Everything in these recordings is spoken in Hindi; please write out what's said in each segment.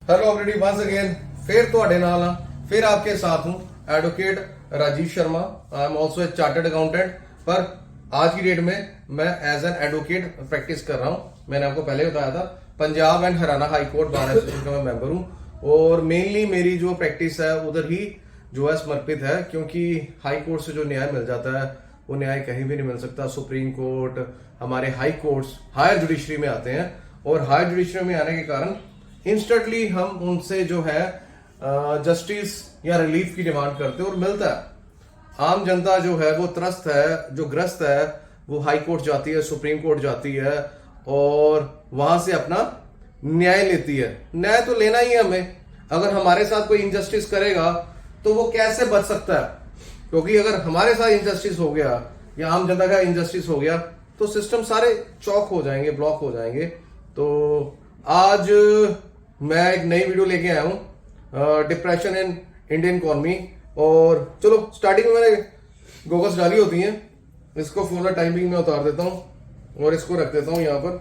हेलो ऑलरेडी वंस अगेन फिर ਤੁਹਾਡੇ ਨਾਲ ਆ फिर आपके साथ हूं advocate Rajiv Sharma. I am also a chartered accountant, पर आज की डेट में मैं एज एन एडवोकेट प्रैक्टिस कर रहा हूं। मैंने आपको पहले बताया था Punjab and Haryana high court bar association का मैं मेंबर हूं और मेनली मेरी जो प्रैक्टिस है उधर ही जो है समर्पित है, क्योंकि हाई कोर्ट से जो न्याय मिल जाता है वो न्याय कहीं भी नहीं मिल सकता। सुप्रीम कोर्ट, हमारे हाई कोर्ट्स हायर जुडिशरी में आते हैं और हायर जुडिशरी में आने के कारण इंस्टेंटली हम उनसे जो है जस्टिस या रिलीफ की डिमांड करते हैं और मिलता है। आम जनता जो है वो त्रस्त है, जो ग्रस्त है, वो हाई कोर्ट जाती है, सुप्रीम कोर्ट जाती है और वहां से अपना न्याय लेती है। न्याय तो लेना ही है हमें। अगर हमारे साथ कोई इनजस्टिस करेगा तो वो कैसे बच सकता है? क्योंकि अगर हमारे साथ इनजस्टिस हो गया या आम जनता का इनजस्टिस हो गया तो सिस्टम सारे चौक हो जाएंगे, ब्लॉक हो जाएंगे। तो आज मैं एक नई वीडियो लेके आया हूं, डिप्रेशन इन इंडियन इकोनॉमी। और चलो स्टार्टिंग में मैंने गोगल्स डाली होती हैं, इसको फॉर द टाइमिंग में उतार देता हूं और इसको रख देता हूं यहाँ पर,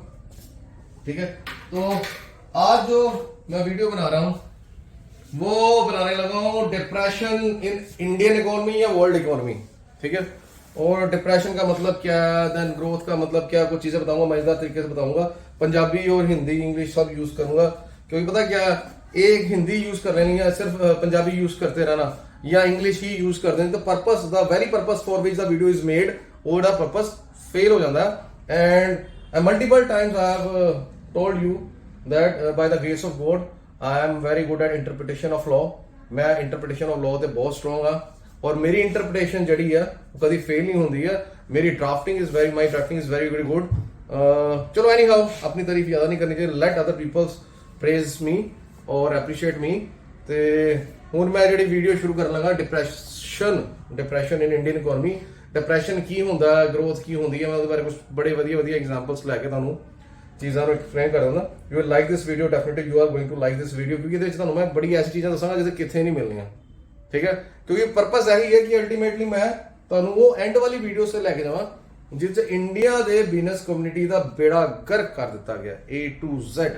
ठीक है। तो आज जो मैं वीडियो बना रहा हूं वो बनाने लगा हूं डिप्रेशन इन इंडियन इकोनॉमी या वर्ल्ड इकोनॉमी, ठीक है। और डिप्रेशन का मतलब क्या है, देन ग्रोथ का मतलब क्या, कुछ चीजें बताऊंगा, मजेदार तरीके से बताऊंगा। पंजाबी और हिंदी इंग्लिश सब यूज करूंगा, क्योंकि पता क्या, एक हिंदी यूज कर लेनी है, सिर्फ पंजाबी यूज करते रहना या इंग्लिश ही यूज कर देनी तो purpose, the very purpose for which the video is made, वो दा पर्पस फेल हो जाता है। And multiple times I have told you that by the grace of God I am very good at interpretation of law. मैं इंटरप्रिटेशन ऑफ लॉ ते बहुत स्ट्रॉन्ग हाँ और मेरी इंटरप्रिटेशन जड़ी है वो कभी फेल नहीं होती है। मेरी drafting is very, my drafting is very very good. चलो एनी हाउ, अपनी तारीफ ज्यादा नहीं करनी चाहिए, let other peoples praise me और एप्रीशिएट मी। ते हुण मैं जिहड़ी वीडियो शुरू करन लगा depression in Indian economy. Depression की हुंदा है, ग्रोथ की हुंदी है, मैं उहदे बारे कुछ बड़े वधिया वधिया एग्जांपल्स लैके तुहानूं चीज़ां नूं एक्सप्लेन कर दूंगा। You will like this video, definitely you are going to like this video, क्योंकि इहदे विच तुहानूं मैं बड़ी ऐसी चीज़ां दस्सांगा जिहदे किथे नहीं मिलनियां, ठीक है। क्योंकि पर्पस यही है कि अल्टीमेटली मैं तुहानूं वो एंड वाली वीडियो से लैके जावां जिस इंडिया दे बिजनेस कम्युनिटी दा बेड़ा गर्क कर दिता गया A to Z।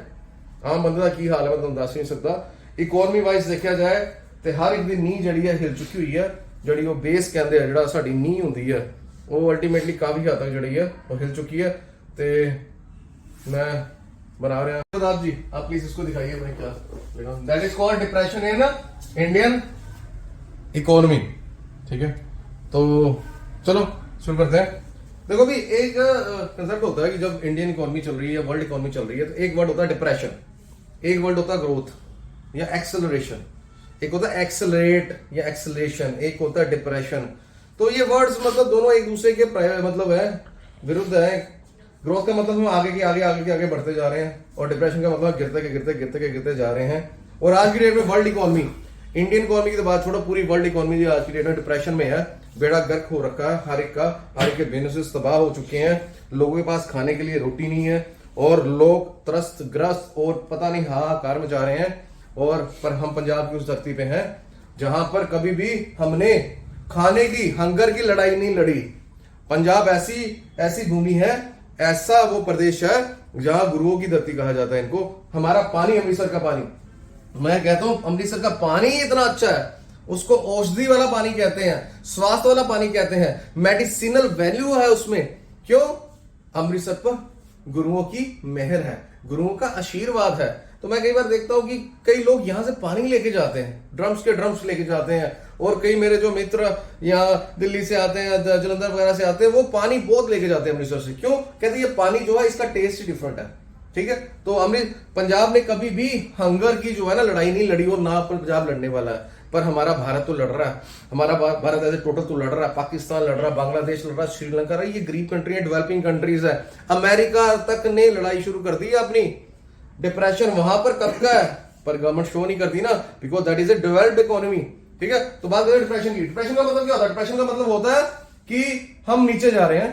आम बंदे का की हाल है मैं तुहानूं दस नहीं सकता। इकोनॉमी वाइज देखा जाए तो हर एक दी नींह जड़ी है हिल चुकी हुई है, जड़ी वो बेस कहते हैं, जिहड़ा साडी नींह हुंदी है वो अल्टीमेटली काफी हद तक जड़ी है वो हिल चुकी है। ते मैं बना रहा हूं प्रताप जी, आप प्लीज इसको दिखाइए अपने क्या, that is called depression in Indian economy, ठीक है। तो चलो शुरू करते हैं। देखो भी एक कंसेप्ट होता है कि जब इंडियन इकोनॉमी चल रही है, वर्ल्ड इकोनॉमी चल रही है, तो एक वर्ड होता है डिप्रेशन, एक वर्ड होता है ग्रोथ या एक्सेलरेशन, एक होता है एक्सेलरेट या एक्सेलेशन, एक होता है डिप्रेशन। तो ये वर्ड्स मतलब दोनों एक दूसरे के मतलब है विरुद्ध है। ग्रोथ का मतलब हम आगे के आगे आगे के आगे बढ़ते जा रहे हैं और डिप्रेशन का मतलब गिरते के गिरते गिरते के गिरते जा रहे हैं। और आज की डेट में वर्ल्ड इकोनॉमी, इंडियन इकोनॉमी की तो बात छोड़ो, पूरी वर्ल्ड इकोनॉमी आज की डेट में डिप्रेशन में है, बेड़ा गर्क हो रखा है। हर एक के बिजनेसेस तबाह हो चुके हैं, लोगों के पास खाने के लिए रोटी नहीं है और लोग त्रस्त ग्रस्त और पता नहीं हाहाकार मचा रहे हैं। और पर हम पंजाब की उस धरती पे हैं जहां पर कभी भी हमने खाने की, हंगर की लड़ाई नहीं लड़ी। पंजाब ऐसी भूमि है, ऐसा वो प्रदेश है जहां गुरुओं की धरती कहा जाता है इनको। हमारा पानी, अमृतसर का पानी, मैं कहता हूं अमृतसर का पानी इतना अच्छा है, उसको औषधि वाला पानी कहते हैं, स्वास्थ्य वाला पानी कहते हैं, मेडिसिनल वैल्यू है उसमें। क्यों? अमृतसर पर गुरुओं की मेहर है, गुरुओं का आशीर्वाद है। तो मैं कई बार देखता हूं कि कई लोग यहां से पानी लेके जाते हैं, ड्रम्स के ड्रम्स लेके जाते हैं। और कई मेरे जो मित्र यहाँ दिल्ली से आते हैं, जलंधर वगैरह से आते हैं, वो पानी बहुत लेके जाते हैं अमृतसर से। क्यों? कहते हैं ये पानी जो है इसका टेस्ट ही डिफरेंट है, ठीक है। तो पंजाब ने कभी भी हंगर की जो है ना लड़ाई नहीं लड़ी और ना पंजाब लड़ने वाला है। पर हमारा भारत तो लड़ रहा है, हमारा भारत ऐसे टोटल तो लड़ रहा है, पाकिस्तान लड़ रहा है, बांग्लादेश लड़ रहा है, श्रीलंका रहा है, ये गरीब कंट्री है, डेवलपिंग कंट्रीज है। अमेरिका तक ने लड़ाई शुरू कर दी है अपनी। डिप्रेशन वहां पर कब का है, पर गवर्नमेंट शो नहीं करती ना, because that is a developed economy, ठीक है। तो बात करें डिप्रेशन की। डिप्रेशन का मतलब क्या होता है? डिप्रेशन का मतलब होता है कि हम नीचे जा रहे हैं,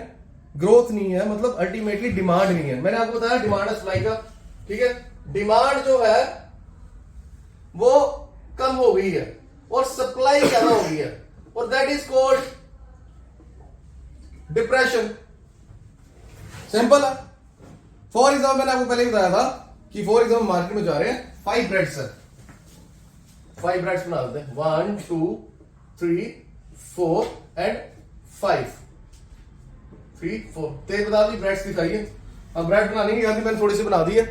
ग्रोथ नहीं है, मतलब अल्टीमेटली डिमांड नहीं है। मैंने आपको बताया डिमांड है सप्लाई का, ठीक है। डिमांड जो है वो कम हो गई है और सप्लाई ज्यादा हो गई है और that is called depression. Simple है। फॉर एग्जाम्पल मैंने आपको पहले ही बताया था कि फॉर एग्जाम्पल मार्केट में जा रहे हैं, 5 ब्रेड्स है, 5 ब्रेड्स बना देते हैं, 1 2 3 4 एंड 5, 3 4। तेज बता दी ब्रेड्स दिखाइए। अब ब्रेड बनाने की याद मैंने थोड़ी सी बना दी है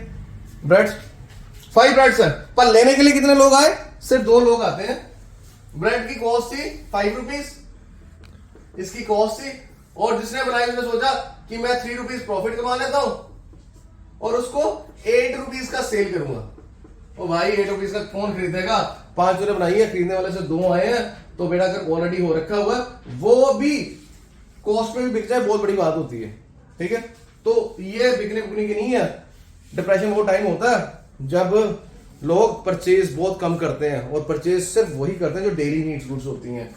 ब्रेड्स। 5 ब्रेड्स है, पर लेने के लिए कितने लोग आए? सिर्फ 2 लोग आते हैं। ब्रेड की कॉस्ट थी 5 रुपीज, इसकी कॉस्ट थी, और जिसने बनाई उसने सोचा कि मैं 3 रुपीज प्रॉफिट कमा लेता हूं और उसको 8 रुपीज का सेल करूंगा। ओ भाई 8 रुपीज का कौन खरीदेगा? 5 जो बनाई है, खरीदने वाले से 2 आए हैं, तो बेटा अगर ऑलरेडी हो रखा हुआ वो भी कॉस्ट में भी बिक जाए, बहुत बड़ी बात होती है। ठीक है, तो ये बिकने बुकने की नहीं है। डिप्रेशन वो टाइम होता है जब लोग परचेज बहुत कम करते हैं, और परचेज सिर्फ वही करते हैं जो डेली नीड्स गुड्स होती हैं।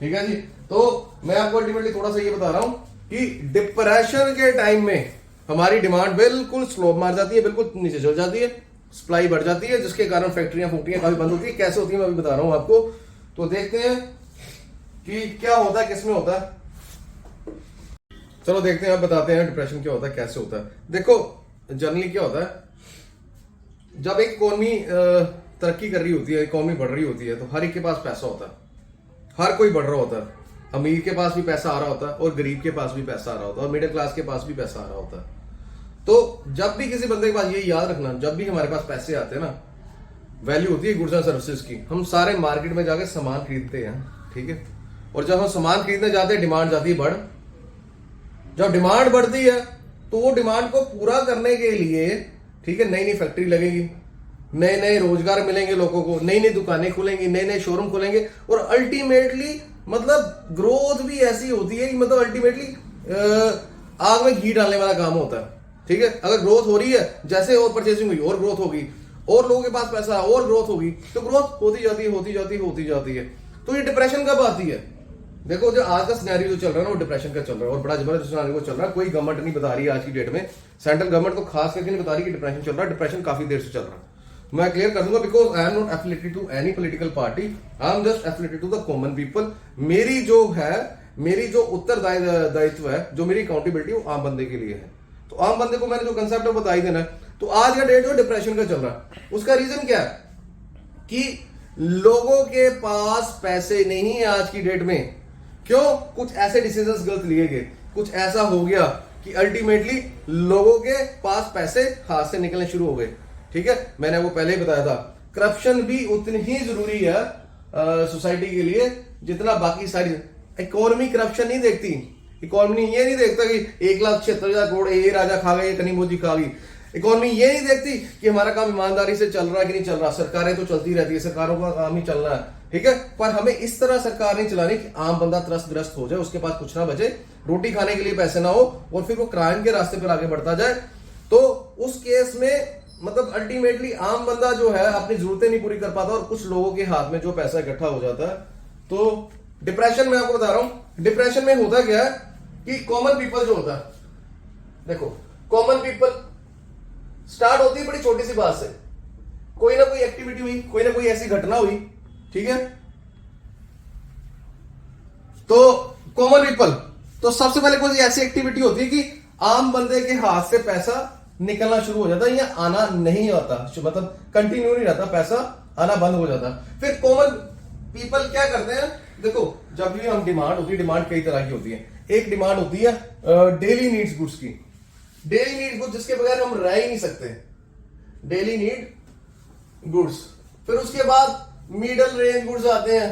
ठीक है जी, तो मैं आपको अल्टीमेटली थोड़ा सा ये बता रहा हूं कि डिप्रेशन के टाइम में हमारी डिमांड बिल्कुल स्लो मार जाती है, बिल्कुल नीचे चल जाती है, सप्लाई बढ़ जाती है, जिसके कारण फैक्ट्रियां फूटियां काफी बंद होती है। कैसे होती है मैं अभी बता रहा हूं आपको। तो देखते हैं कि क्या होता है, किसमें होता है। चलो देखते हैं, अब बताते हैं डिप्रेशन क्या होता है, कैसे होता है। देखो जनरली क्या होता है, जब एक इकोनॉमी तरक्की कर रही होती है, इकोनॉमी बढ़ रही होती है, तो हर एक के पास पैसा होता है, हर कोई बढ़ रहा होता है। अमीर के पास भी पैसा आ रहा होता है, और गरीब के पास भी पैसा आ रहा होता है, और मिडिल क्लास के पास भी पैसा आ रहा होता है। तो जब भी किसी बंदे के पास, ये याद रखना, जब भी हमारे पास पैसे आते हैं ना, वैल्यू होती है गुड्स एंड सर्विसेज की। हम सारे मार्केट में जाके सामान खरीदते हैं, ठीक है, और जब हम सामान खरीदने जाते हैं डिमांड जाती है बढ़। जब डिमांड बढ़ती है तो वो डिमांड को पूरा करने के लिए, ठीक है, नई नई फैक्ट्री लगेगी, नए नए रोजगार मिलेंगे लोगों को, नई नई दुकानें खुलेंगी, नए नए शोरूम खुलेंगे, और अल्टीमेटली मतलब ग्रोथ भी ऐसी होती है कि मतलब अल्टीमेटली आग में घी डालने वाला काम होता है। ठीक है, अगर ग्रोथ हो रही है, जैसे और परचेसिंग हुई और ग्रोथ होगी, और लोगों के पास पैसा और ग्रोथ होगी, तो ग्रोथ होती जाती है, होती जाती है, होती जाती है। तो ये डिप्रेशन कब आती है? देखो जो आज का सिनेरियो जो चल रहा है ना, वो डिप्रेशन का चल रहा है, और बड़ा जबरदस्त सिनेरियो चल रहा है। कोई गवर्नमेंट नहीं बता रही है आज की डेट में, सेंट्रल गवर्नमेंट तो खास करके नहीं बता रही कि डिप्रेशन चल रहा है। डिप्रेशन काफी देर से चल रहा है। मैं क्लियर कर दूंगा, because I am not affiliated to any political party, I am just affiliated to the common people. मेरी जो है, मेरी जो उत्तरदायित्व है, जो मेरी अकाउंटेबिलिटी, वो आम बंदे के लिए है। तो आम बंदे को मैंने जो कंसेप्ट है बता ही देना है। तो आज का डेट जो डिप्रेशन का चल रहा है, उसका रीजन क्या है कि लोगों के पास पैसे नहीं है आज की डेट में। क्यों? कुछ ऐसे डिसीजंस गलत लिए गए, कुछ ऐसा हो गया कि अल्टीमेटली लोगों के पास पैसे हाथ से निकलने शुरू हो गए। ठीक है, मैंने वो पहले ही बताया था, करप्शन भी उतनी ही जरूरी है सोसाइटी के लिए जितना बाकी सारी। इकोनॉमी करप्शन नहीं देखती, इकोनॉमी ये नहीं देखता कि 1,76,000 करोड़ ये राजा खा गए, ये कनीमोजी खा गई। इकोनॉमी ये नहीं देखती कि हमारा काम ईमानदारी से चल रहा है कि नहीं चल रहा। सरकारें तो चलती रहती है, सरकारों का काम ही चलना है, ठीक है, पर हमें इस तरह सरकार नहीं चलानी कि आम बंदा त्रस्तग्रस्त हो जाए, उसके पास कुछ ना बचे, रोटी खाने के लिए पैसे ना हो, और फिर वो क्राइम के रास्ते पर आगे बढ़ता जाए। तो उस केस में मतलब अल्टीमेटली आम बंदा जो है अपनी जरूरतें नहीं पूरी कर पाता, और कुछ लोगों के हाथ में जो पैसा इकट्ठा हो जाता है। तो डिप्रेशन में आपको बता रहा हूं, डिप्रेशन में होता क्या है कि कॉमन पीपल जो होता है, देखो कॉमन पीपल स्टार्ट होती है बड़ी छोटी सी बात से, कोई ना कोई एक्टिविटी हुई, कोई ना कोई ऐसी घटना हुई, ठीक है, तो कॉमन पीपल, तो सबसे पहले कोई ऐसी एक्टिविटी होती है कि आम बंदे के हाथ से पैसा निकलना शुरू हो जाता है, या आना नहीं आता, मतलब कंटिन्यू नहीं रहता, पैसा आना बंद हो जाता। फिर कॉमन पीपल क्या करते हैं, देखो जब भी हम डिमांड होती है, डिमांड कई तरह की होती है। एक डिमांड होती है डेली नीड्स गुड्स की, डेली नीड गुड्स जिसके बगैर हम रह ही नहीं सकते, डेली नीड गुड्स। फिर उसके बाद मिडिल रेंज गुड्स आते हैं,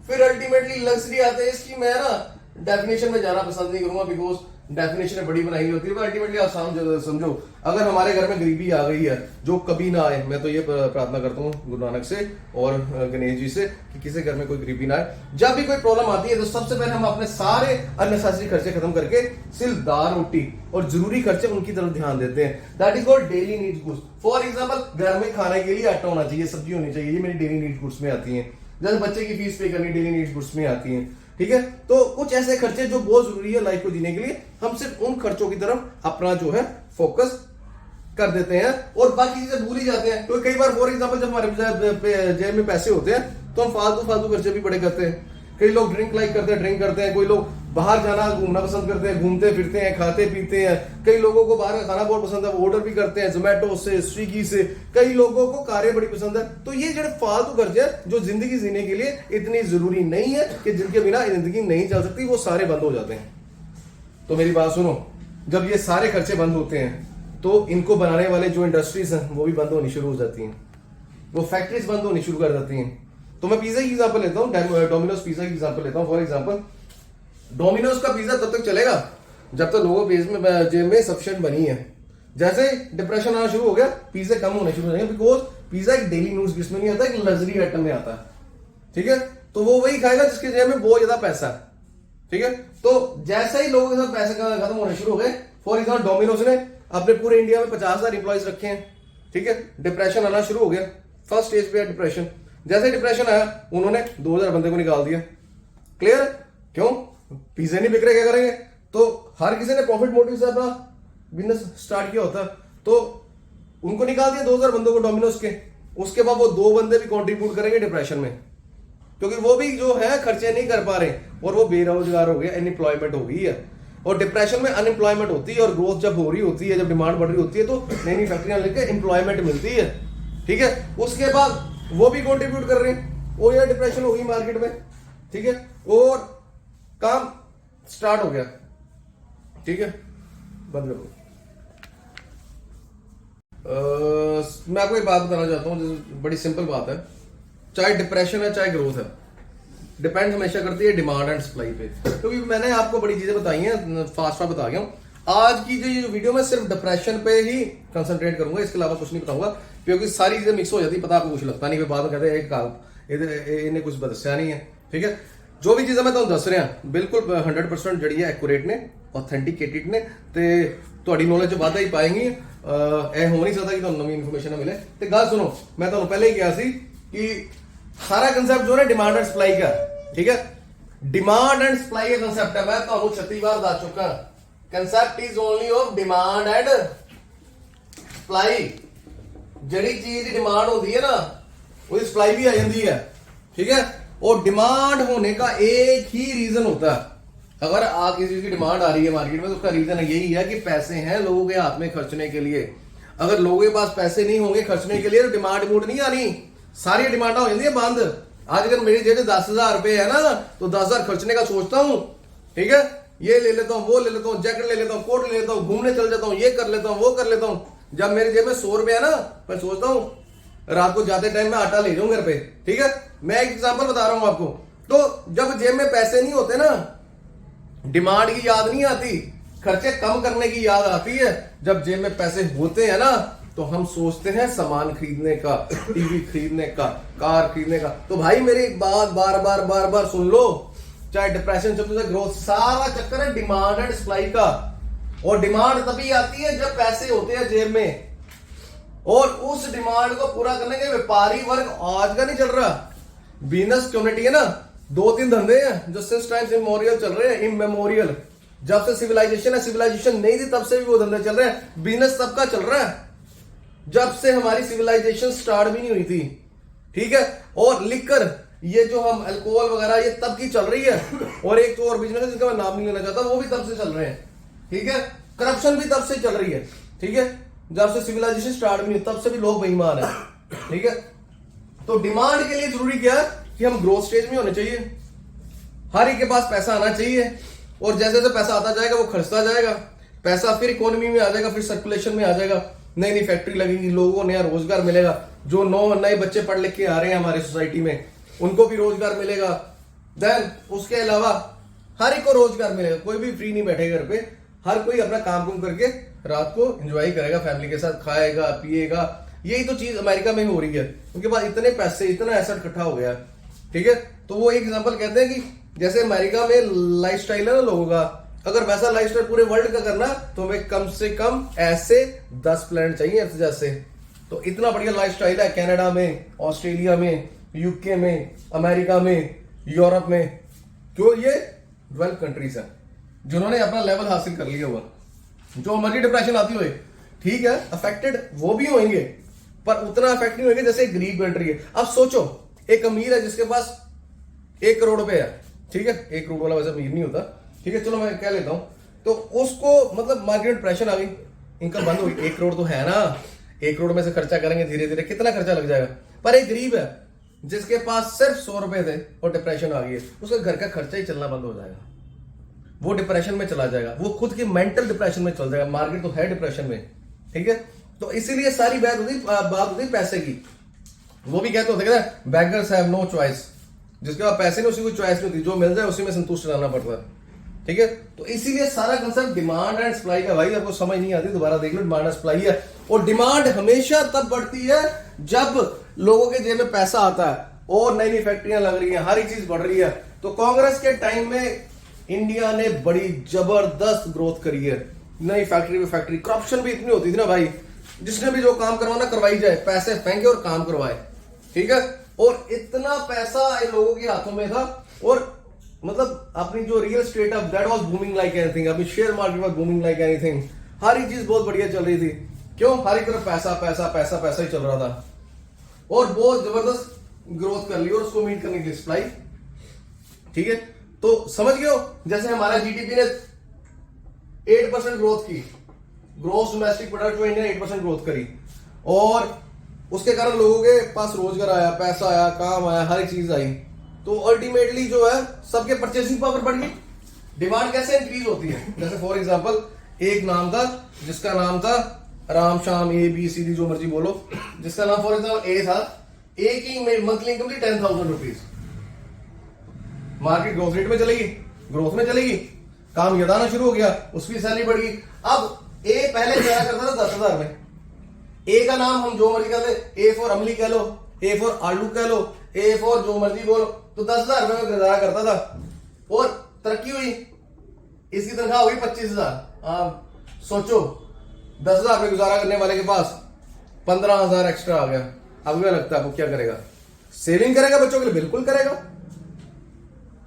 फिर अल्टीमेटली लग्जरी आते हैं। इसकी मैं ना डेफिनेशन में जाना पसंद नहीं करूंगा, बिकॉज डेफिनेशन बड़ी बनाई होती है। अल्टीमेटली आप समझो, अगर हमारे घर में गरीबी आ गई है, जो कभी ना आए, मैं तो ये प्रार्थना करता हूँ गुरु नानक से और गणेश जी से कि किसी घर में कोई गरीबी ना आए। जब भी कोई प्रॉब्लम आती है तो सबसे पहले हम अपने सारे अननेसेसरी खर्चे खत्म करके सिर्फ दाल रोटी और जरूरी खर्चे उनकी तरफ ध्यान देते हैं। That is called daily needs goods. For example, घर में खाने के लिए आटा होना चाहिए, सब्जी होनी चाहिए, ये मेरी डेली नीड्स गुड्स में आती है। जैसे बच्चे की फीस पे करनी, डेली नीड्स गुड्स में आती है, ठीक है। तो कुछ ऐसे खर्चे जो बहुत जरूरी है लाइफ को जीने के लिए, हम सिर्फ उन खर्चों की तरफ अपना जो है फोकस कर देते हैं और बाकी चीजें भूल ही जाते हैं। तो कई बार फॉर एग्जांपल जब हमारे जेब में पैसे होते हैं तो हम फालतू खर्चे भी बड़े करते हैं। कई लोग ड्रिंक लाइक करते हैं, ड्रिंक करते हैं, कोई लोग बाहर जाना घूमना पसंद करते हैं, घूमते फिरते हैं, खाते पीते हैं। कई लोगों को बाहर का खाना बहुत पसंद है, वो ऑर्डर भी करते हैं जोमेटो से, स्विगी से। कई लोगों को कारें बड़ी पसंद है। तो ये जो फालतू खर्चे हैं जो जिंदगी जीने के लिए इतनी जरूरी नहीं है कि जिनके बिना जिंदगी नहीं चल सकती, वो सारे बंद हो जाते हैं। तो मेरी बात सुनो, जब ये सारे खर्चे बंद होते हैं तो इनको बनाने वाले जो इंडस्ट्रीज हैं वो भी बंद होनी शुरू हो जाती हैं, वो फैक्ट्रीज बंद होनी शुरू कर देती हैं। तो मैं पिज्जा की एग्जांपल लेता हूँ, डोमिनोज पिज्जा की एग्जांपल लेता हूँ। फॉर एग्जांपल डोमिनोज का पिज्जा तब तक चलेगा जब तक लोगों के जेब में सफिशिएंट बनी है। जैसे डिप्रेशन आना शुरू हो गया, पिज्जा कम होने शुरू हो जाएंगे, बिकॉज पिज्जा एक डेली न्यूज जिसमें नहीं आता, एक लग्जरी आइटम में आता है। ठीक है, तो वो वही खाएगा जिसके जेब में बहुत ज्यादा पैसा है। ठीक है, तो जैसे ही लोगों के साथ पैसे खत्म होने शुरू हो गए, फॉर एग्जाम्पल डोमिनोज ने अपने पूरे इंडिया में 50,000 इंप्लॉइज रखे हैं। ठीक है, डिप्रेशन आना शुरू हो गया, फर्स्ट स्टेज पे है डिप्रेशन। जैसे डिप्रेशन आया, उन्होंने 2,000 बंदे को निकाल दिया। क्लियर? क्यों? पिज्जा नहीं बिक रहे, क्या करेंगे? तो हर किसी ने प्रॉफिट मोटिव से अपना बिजनेस स्टार्ट किया होता, तो उनको निकाल दिया 2,000 बंदों को डोमिनोज के। उसके बाद वो 2 बंदे भी कंट्रीब्यूट करेंगे डिप्रेशन में, क्योंकि वो भी जो है खर्चे नहीं कर पा रहे और वो बेरोजगार हो गए, अनएम्प्लॉयमेंट हो गई है। और डिप्रेशन में अनएम्प्लॉयमेंट होती है, और ग्रोथ जब हो रही होती है, जब डिमांड बढ़ रही होती है, तो नई नई फैक्ट्रियां लेके एम्प्लॉयमेंट मिलती है। ठीक है, उसके बाद वो भी कंट्रीब्यूट कर रहे हैं और ये डिप्रेशन हो गई मार्केट में। ठीक है, और काम स्टार्ट हो गया। ठीक है, बंद करो। मैं आपको एक बात बताना चाहता हूँ, बड़ी सिंपल बात है। चाहे डिप्रेशन है चाहे ग्रोथ है, डिपेंड हमेशा करती है डिमांड एंड सप्लाई पे। क्योंकि मैंने आपको बड़ी चीजें बताई हैं, फास्ट बता गया हूँ। आज की जो ये वीडियो में सिर्फ डिप्रेशन पे ही कंसंट्रेट करूंगा, इसके अलावा कुछ नहीं बताऊंगा, क्योंकि सारी चीजें मिक्स हो जाती है, पता आपको कुछ लगता नहीं, फिर बाद में कहते हैं इन्हें कुछ दस्या नहीं है। ठीक है, जो भी चीजें मैं तुम दस रहा बिल्कुल 100% जड़ी है, एक्यूरेट ने, ऑथेंटिकेटेड ने, ते ਤੁਹਾਡੀ नॉलेज ਚ ਵਾਧਾ ਹੀ ਪਾएंगी। ਇਹ ਹੋ ਨਹੀਂ ਸਕਦਾ ਕਿ ਤੁਹਾਨੂੰ ਨਵੀਂ ਇਨਫੋਰਮੇਸ਼ਨ ਨਾ ਮਿਲੇ। ਤੇ ਗੱਲ ਸੁਣੋ, मैं ਤੁਹਾਨੂੰ ਪਹਿਲੇ ਹੀ ਕਿਹਾ ਸੀ कि सारा कंसेप्ट जो है डिमांड एंड सप्लाई का। ठीक है, डिमांड एंड सप्लाई का कंसेप्ट है, मैं तो 36 बार बता चुका। Concept is only of demand and supply. जड़ी चीज की डिमांड होती है ना, वो सप्लाई भी आ जाती है। ठीक है, और डिमांड होने का एक ही रीजन होता है। अगर आप किसी चीज की डिमांड आ रही है मार्केट में, तो उसका रीजन यही है कि पैसे हैं लोगों के हाथ में खर्चने के लिए। अगर लोगों के पास पैसे नहीं होंगे खर्चने के लिए, तो डिमांड मूड नहीं आनी, सारी डिमांडा हो जाती है बंद। आज अगर मेरी जेब 10,000 रुपए है ना, तो 10,000 खर्चने का सोचता हूँ। ठीक है, ये ले लेता हूँ, वो ले लेता हूँ, जैकेट ले लेता हूँ, कोट ले लेता हूँ, घूमने चल जाता हूँ, ये कर लेता हूँ, वो कर लेता हूँ। जब मेरी जेब में 100 रुपए है ना, मैं सोचता हूँ रात को जाते टाइम में आटा ले जाऊं घर पे। ठीक है, मैं एक एग्जांपल बता रहा हूं आपको। तो जब जेब में पैसे नहीं होते ना, डिमांड की याद नहीं आती, खर्चे कम करने की याद आती है। जब जेब में पैसे होते हैं ना, तो हम सोचते हैं सामान खरीदने का, टीवी खरीदने का, कार खरीदने का। तो भाई मेरी एक बात बार बार सुन लो, चाहे डिप्रेशन चलते ग्रोथ, सारा चक्कर है डिमांड एंड सप्लाई का। और डिमांड तभी आती है जब पैसे होते हैं जेब में, और उस डिमांड को पूरा करने के व्यापारी वर्ग आज का नहीं चल रहा। बिजनेस कम्युनिटी है ना, 2-3 धंधे हैं जो सिंस टाइम्स इमेमोरियल चल रहे हैं, इमेमोरियल। जब से सिविलाइजेशन है, सिविलाइजेशन नहीं थी तब से भी वो धंधे चल रहे हैं। बिजनेस तब का चल रहा है जब से हमारी सिविलाइजेशन स्टार्ट भी नहीं हुई थी। ठीक है, और लिकर, ये जो हम अल्कोहल वगैरह, ये तब की चल रही है। और एक तो और बिजनेस है जिसका मैं नाम नहीं लेना चाहता, वो भी तब से चल रहे हैं। ठीक है, करप्शन भी तब से चल रही है। ठीक है, जब से सिविलाइजेशन स्टार्ट भी नहीं, तब से भी लोग बेईमान है। ठीक है, तो डिमांड के लिए जरूरी क्या है कि हम ग्रोथ स्टेज में होने चाहिए, हर एक के पास पैसा आना चाहिए, और जैसे जैसे पैसा आता जाएगा वो खर्चता जाएगा, पैसा फिर इकोनॉमी में आ जाएगा, फिर सर्कुलेशन में आ जाएगा, नई नई फैक्ट्री लगेगी, लोगों को नया रोजगार मिलेगा। जो नए बच्चे पढ़ लिख के आ रहे हैं हमारे सोसाइटी में, उनको भी रोजगार मिलेगा। देन उसके अलावा हर एक को रोजगार मिलेगा, कोई भी फ्री नहीं बैठेगा घर पे, हर कोई अपना काम कुम करके रात को एंजॉय करेगा, फैमिली के साथ खाएगा पिएगा। यही तो चीज अमेरिका में हो रही है, उनके पास इतने पैसे, इतना एसेट इकट्ठा हो गया। ठीक है, तो वो एक एग्जांपल कहते हैं कि जैसे अमेरिका में लाइफस्टाइल है ना लोगों का, अगर वैसा लाइफस्टाइल पूरे वर्ल्ड का करना, तो हमें कम से कम ऐसे 10 प्लेनेट चाहिए जैसे। तो इतना बढ़िया लाइफस्टाइल है कनाडा में, ऑस्ट्रेलिया में, यूके में, अमेरिका में, यूरोप में। क्यों? ये 12 कंट्रीज है जिन्होंने अपना लेवल हासिल कर लिया हुआ। जो मर्जी डिप्रेशन आती हुई, ठीक है, अफेक्टेड वो भी होंगे, पर उतना अफेक्ट नहीं होंगे जैसे गरीब कंट्री है। अब सोचो, एक अमीर है जिसके पास 1 करोड़ रुपए है। ठीक है, 1 करोड़ वाला वैसे अमीर नहीं होता, ठीक है, चलो मैं कह लेता हूं। तो उसको मतलब मार्केट डिप्रेशन आ गई, इनकम बंद हो गई। 1 करोड़ तो है ना, 1 करोड़ में से खर्चा करेंगे धीरे धीरे, कितना खर्चा लग जाएगा। पर एक गरीब है जिसके पास सिर्फ 100 रुपए थे और डिप्रेशन आ गई है, उसका घर का खर्चा ही चलना बंद हो जाएगा, वो डिप्रेशन में चला जाएगा, वो खुद की मेंटल डिप्रेशन में चल जाएगा। मार्केट तो है डिप्रेशन में, ठीक है। तो इसीलिए सारी बात होती पैसे की। वो भी कहते होते हैं बेगर्स हैव नो चॉइस, जिसके पास पैसे नहीं उसी को चॉइस नहीं होती, जो मिल जाए उसी में संतुष्ट रहना पड़ता है, ठीक है। तो इसीलिए सारा कंसेप्ट डिमांड एंड सप्लाई का। भाई आपको समझ नहीं आती दोबारा देख लो, डिमांड एंड सप्लाई है। और डिमांड हमेशा तब बढ़ती है जब लोगों के जेब में पैसा आता है और नई नई फैक्ट्रियां लग रही है, हर एक चीज बढ़ रही है। तो कांग्रेस के टाइम में इंडिया ने बड़ी जबरदस्त ग्रोथ करी है, नई फैक्ट्री पे फैक्ट्री। करप्शन भी इतनी होती थी ना भाई, जिसने भी जो काम करवाना करवाई जाए, पैसे फेंके और काम करवाए, ठीक है। और इतना पैसा इन लोगों के हाथों में था, और मतलब अपनी जो real estate of that was booming like anything, अपनी share market was booming like anything. हर एक चीज बहुत बढ़िया चल रही थी। क्यों? हर एक तरफ पैसा पैसा पैसा पैसा ही चल रहा था, और बहुत जबरदस्त ग्रोथ कर ली, और उसको मीट करने के लिए सप्लाई, ठीक है। तो समझ गए हो, जैसे हमारा जीडीपी ने 8% ग्रोथ की, ग्रोस डोमेस्टिक प्रोडक्ट में इंडिया 8% ग्रोथ करी, और उसके कारण लोगों के पास रोजगार आया, पैसा आया, काम आया, हर एक चीज आई। तो अल्टीमेटली जो है सबके परचेसिंग पावर बढ़ गई। डिमांड कैसे इंक्रीज होती है? जैसे फॉर एग्जांपल एक नाम था जिसका नाम था राम शाम ABCD जो मर्जी बोलो, जिसका नाम फॉर एग्जांपल ए था, ए की मंथली इनकम थी 10,000 रुपीज। मार्केट ग्रोथ रेट में चलेगी, ग्रोथ में चलेगी, काम याद आना शुरू हो गया, उसकी सैलरी बढ़ गई। अब ए पहले जाया करता था 10,000 में। ए का नाम हम जो मर्जी कह ले, ए फॉर अमली कह लो, ए फॉर आलू कह लो, ए फॉर जो मर्जी बोलो, तो 10,000 रुपए में गुजारा करता था, और तरक्की हुई, इसकी तनख्वाह हो गई 25,000। सोचो 10,000 रुपए गुजारा करने वाले के पास 15,000 एक्स्ट्रा आ गया। अब क्या लगता है आपको क्या करेगा? सेविंग करेगा बच्चों के लिए, बिल्कुल करेगा,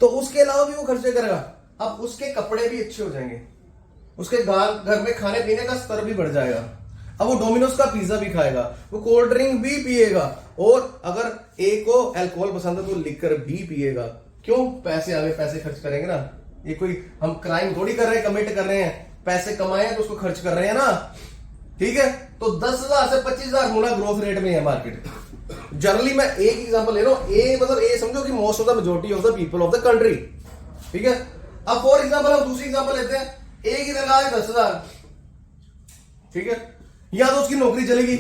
तो उसके अलावा भी वो खर्चे करेगा। अब उसके कपड़े भी अच्छे हो जाएंगे, उसके घर में खाने पीने का स्तर भी बढ़ जाएगा। अब वो डोमिनोज का पिज्जा भी खाएगा, वो कोल्ड ड्रिंक भी पिएगा, और अगर एक को अल्कोहल पसंद है तो लिकर भी पिएगा। क्यों? पैसे आगे पैसे खर्च करेंगे ना। ये कोई हम क्राइम थोड़ी कर रहे हैं, कमिट कर रहे हैं, पैसे कमाए तो उसको खर्च कर रहे हैं ना, ठीक है। तो 10,000 से 25,000 गुना ग्रोथ रेट में है मार्केट। जनरली मैं एक एग्जांपल ले रहा हूं, ए मतलब ए समझो कि most of the majority of the people of the country, ठीक है। अब फॉर एग्जांपल हम दूसरी एग्जांपल लेते हैं, ए की तनख्वाह है 10,000, ठीक है। या तो उसकी नौकरी चलेगी,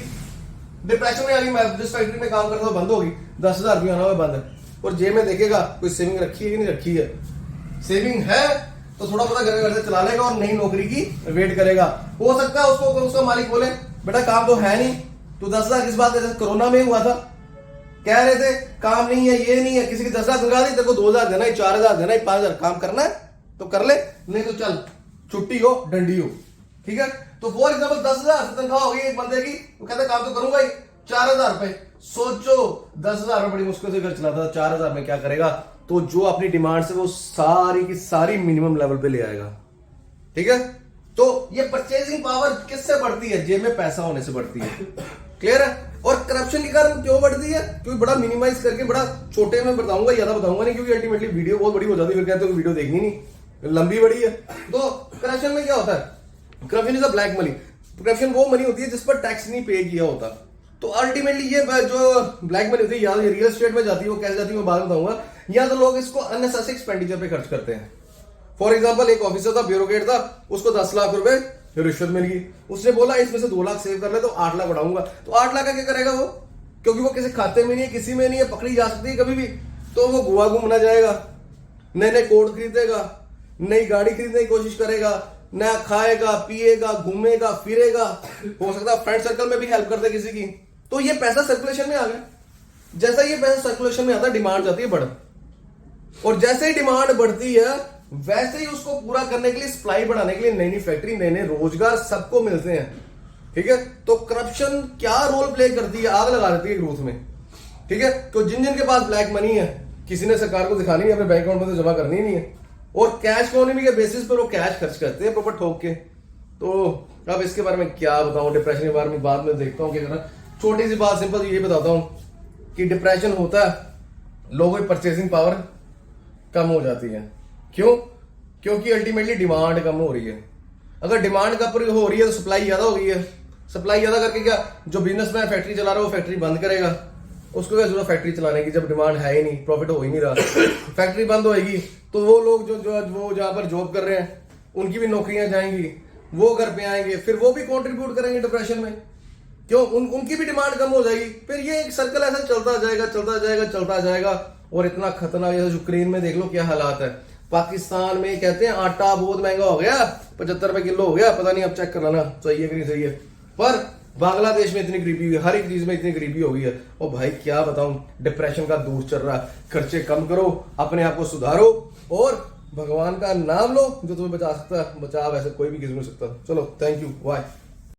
डिप्रेशन में आ गई, मैं जिस फैक्ट्री में काम करता हूं बंद होगी, 10,000 रुपये आना हुआ बंद है, और जेब में देखेगा कोई सेविंग रखी है कि नहीं रखी है। सेविंग है तो थोड़ा बहुत घर से चला लेगा और नई नौकरी की वेट करेगा। हो सकता है उसको उसका मालिक बोले बेटा काम तो है नहीं, तो 10,000 किस बात है? जैसे कोरोना में हुआ था, कह रहे थे काम नहीं है, ये नहीं है, किसी की 10,000 तनख्वाह दी, तेरे को 2,000 देना है, 4,000 देना है, 5,000 काम करना है तो कर ले, नहीं तो चल छुट्टी हो डंडी हो, ठीक है। तो फॉर एग्जाम्पल 10,000 तनख्वाह हो गई एक बंदे की, वो कहता काम तो करूंगा ही, 4,000 रुपए। सोचो 10,000 रुपए बड़ी मुश्किल से घर चलाता था, 4,000 में क्या करेगा? तो जो अपनी डिमांड से वो सारी की सारी मिनिमम लेवल पे ले आएगा, ठीक है। तो ये परचेजिंग पावर किससे बढ़ती है? जेब में पैसा होने से बढ़ती है, क्लियर है। और करप्शन के कारण क्यों बढ़ती है? क्योंकि बड़ा मिनिमाइज करके बड़ा छोटे में बताऊंगा, ज्यादा बताऊंगा नहीं, क्योंकि अल्टीमेटली वीडियो बहुत बड़ी हो जाती है, फिर कहते हो वीडियो देखनी नहीं, लंबी बड़ी है। तो करप्शन में क्या होता है? Corruption is a black money. Corruption वो मनी होती है जिस पर टैक्स नहीं पे किया होता। तो अल्टीमेटली ये जो ब्लैक मनी होती है, या रियल एस्टेट में जाती है, वो कैसे जाती है मैं बाद में बताऊंगा, या तो लोग इसको अननेसेसरी एक्सपेंडिचर पे खर्च करते हैं। फॉर एग्जाम्पल एक ऑफिसर था, ब्यूरोक्रेट था, उसको 10 लाख रुपए रिश्वत मिल गई, उसने बोला इसमें से 2 लाख सेव कर ले तो 8 लाख बढ़ाऊंगा। तो 8 लाख का क्या करेगा वो? क्योंकि वो किसी खाते में नहीं है, किसी में नहीं है, पकड़ी जा सकती है कभी भी, तो वो गोवा घूमना जाएगा, नए नए कोट खरीदेगा, नई गाड़ी खरीदने की कोशिश करेगा, नया खाएगा, पिएगा, घूमेगा, फिरेगा, हो सकता है फ्रेंड सर्कल में भी हेल्प करते किसी की। तो ये पैसा सर्कुलेशन में आ गया। जैसा ये पैसा सर्कुलेशन में आता है, डिमांड जाती है बढ़, और जैसे ही डिमांड बढ़ती है वैसे ही उसको पूरा करने के लिए, सप्लाई बढ़ाने के लिए नई नई फैक्ट्री, नए नए रोजगार सबको मिलते हैं, ठीक है। तो करप्शन क्या रोल प्ले करती है? आग लगा देती है ग्रोथ में, ठीक है। तो जिन जिन के पास ब्लैक मनी है, किसी ने सरकार को दिखानी नहीं, अपने बैंक अकाउंट में तो जमा करनी नहीं है, और कैश इकोनॉमी के बेसिस पर वो कैश खर्च करते हैं प्रॉपर ठोक के। तो अब इसके बारे में क्या बताऊं, डिप्रेशन के बारे में बाद में देखता हूं क्या करना। छोटी सी बात सिंपल ये बताता हूं कि डिप्रेशन होता है, लोगों की परचेसिंग पावर कम हो जाती है। क्यों? क्योंकि अल्टीमेटली डिमांड कम हो रही है। अगर डिमांड कम हो रही है तो सप्लाई ज्यादा हो गई है। सप्लाई ज्यादा करके क्या, जो बिजनेसमैन फैक्ट्री चला रहा है वो फैक्ट्री बंद करेगा। उसको क्या जरूरत फैक्ट्री चलाने की जब डिमांड है ही नहीं, प्रॉफिट हो ही नहीं रहा। फैक्ट्री बंद होएगी तो वो लोग जो वो जहां पर जॉब कर रहे हैं उनकी भी नौकरियां जाएंगी, वो घर पे आएंगे, फिर वो भी कंट्रीब्यूट करेंगे डिप्रेशन में। क्यों? उनकी भी डिमांड कम हो जाएगी। फिर ये एक सर्कल ऐसा चलता जाएगा चलता जाएगा चलता जाएगा। और इतना खतरनाक, जैसे यूक्रेन में देख लो क्या हालात है। पाकिस्तान में कहते हैं आटा बहुत महंगा हो गया, 75 रुपए किलो हो गया, पता नहीं, अब चेक कर लेना सही है कि नहीं सही है। पर बांग्लादेश में इतनी गरीबी है, हर एक चीज में इतनी गरीबी हो गई है। और भाई क्या बताऊं, डिप्रेशन का दूर चल रहा है। खर्चे कम करो, अपने आप को सुधारो और भगवान का नाम लो जो तुम्हें बचा सकता है। बचा वैसे कोई भी किसी नहीं सकता। चलो, थैंक यू, बाय।